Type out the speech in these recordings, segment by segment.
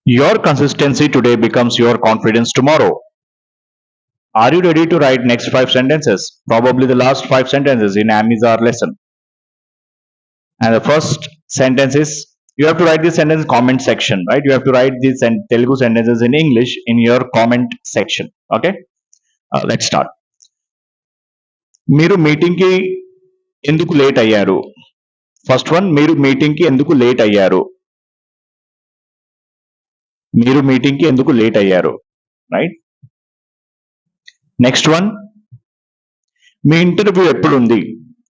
Your consistency today becomes your confidence tomorrow. Are you ready to write next 5 sentences? Probably the last 5 sentences in Amizar lesson. And the first sentence is you have to write this sentence in comment section, right? You have to write these Telugu sentences in English in your comment section. Okay? Let's start. మీరు meeting కి ఎందుకు late అయ్యారు? First one, మీరు meeting కి ఎందుకు late అయ్యారు? మీరు meeting కి ఎందుకు లేట్ అయ్యారు? రైట్. నెక్స్ట్ వన్, మీ ఇంటర్వ్యూ ఎప్పుడు ఉంది?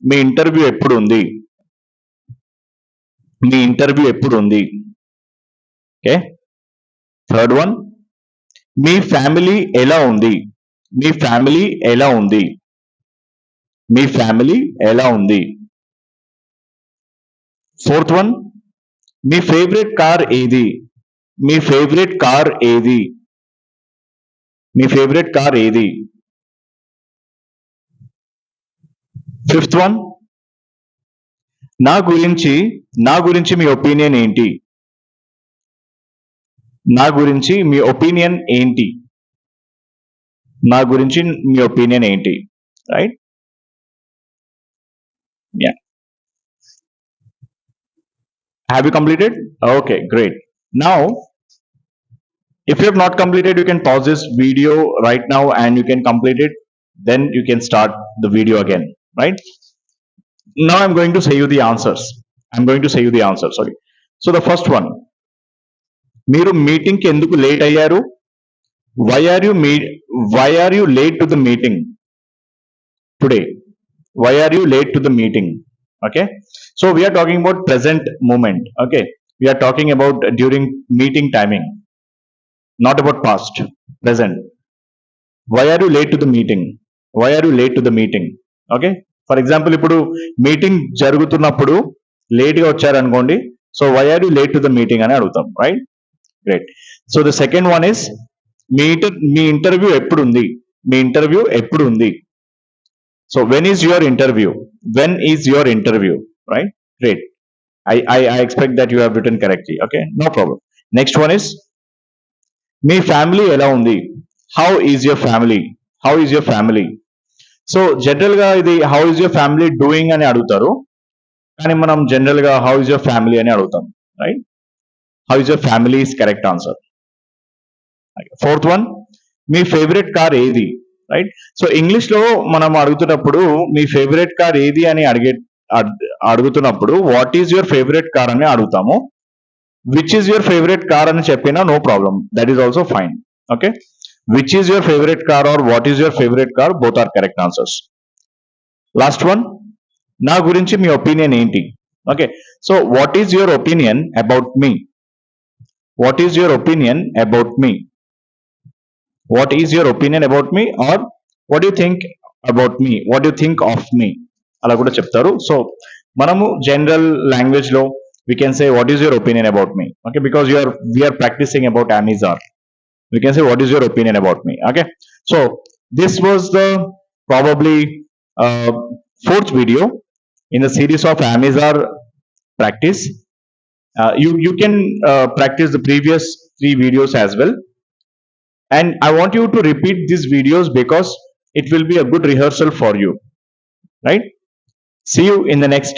మీ ఇంటర్వ్యూ ఎప్పుడు ఉంది? మీ ఇంటర్వ్యూ ఎప్పుడు ఉంది? ఓకే. థర్డ్ వన్, మీ ఫ్యామిలీ ఎలా ఉంది? మీ ఫ్యామిలీ ఎలా ఉంది? మీ ఫ్యామిలీ ఎలా ఉంది? ఫోర్త్ వన్, మీ ఫేవరెట్ కార్ ఏది? మీ ఫేవరెట్ కార్ ఏది? మీ ఫేవరెట్ కార్ ఏది? ఫిఫ్త్ వన్, నా గురించి మీ ఒపీనియన్ ఏంటి? నా గురించి మీ ఒపీనియన్ ఏంటి? నా గురించి మీ ఒపీనియన్ ఏంటి? Right. Yeah. Have you completed? Okay, great. Now, if you have not completed, you can pause this video right now and you can complete it. Then you can start the video again, right? Now I'm going to say you the answers. Sorry. So the first one, మీరు meeting కి ఎందుకు late అయ్యారు? Why are you late to the meeting today? Why are you late to the meeting? Okay, so we are talking about present moment. Okay, we are talking about during meeting timing, not about past. Present. Why are you late to the meeting? Why are you late to the meeting? Okay, for example, ఇప్పుడు meeting జరుగుతున్నప్పుడు late గా వచ్చారనుకోండి, so why are you late to the meeting అని అడుగుతాం, right? Great. So the second one is me interview ఎప్పుడు ఉంది? మీ interview ఎప్పుడు ఉంది? So when is your interview? When is your interview? Right? Great. I expect that you have written correctly. Okay, no problem. Next one is me family ఎలా ఉంది? How is your family? How is your family? So general గా ఇది how is your family doing అని అడుగుతారు, కానీ మనం general గా how is your family అని అడుగుతాం, right? How is your family is correct answer. Fourth one, మీ ఫేవరెట్ కార్ ఏది? రైట్. సో ఇంగ్లీష్ లో మనం అడుగుతున్నప్పుడు మీ ఫేవరెట్ కార్ ఏది అని అడుగుతున్నప్పుడు what is your favourite car అని అడుగుతాము. Which is your favourite car అని చెప్పినా no problem, that is also fine. Okay, which is your favourite car or what is your favourite car, both are correct answers. Last one, నా గురించి మీ opinion ఏంటి? Okay, so what is your opinion about me? What is your opinion about me? What is your opinion about me, or what do you think about me? What do you think of me? అలా కూడా చెప్తారు. So మనము general language లో we can say what is your opinion about me? Okay, because we are practicing about Amizar. We can say what is your opinion about me? Okay, so this was the probably fourth video in the series of Amizar practice. You can practice the previous 3 videos as well. And I want you to repeat these videos because it will be a good rehearsal for you, right? See you in the next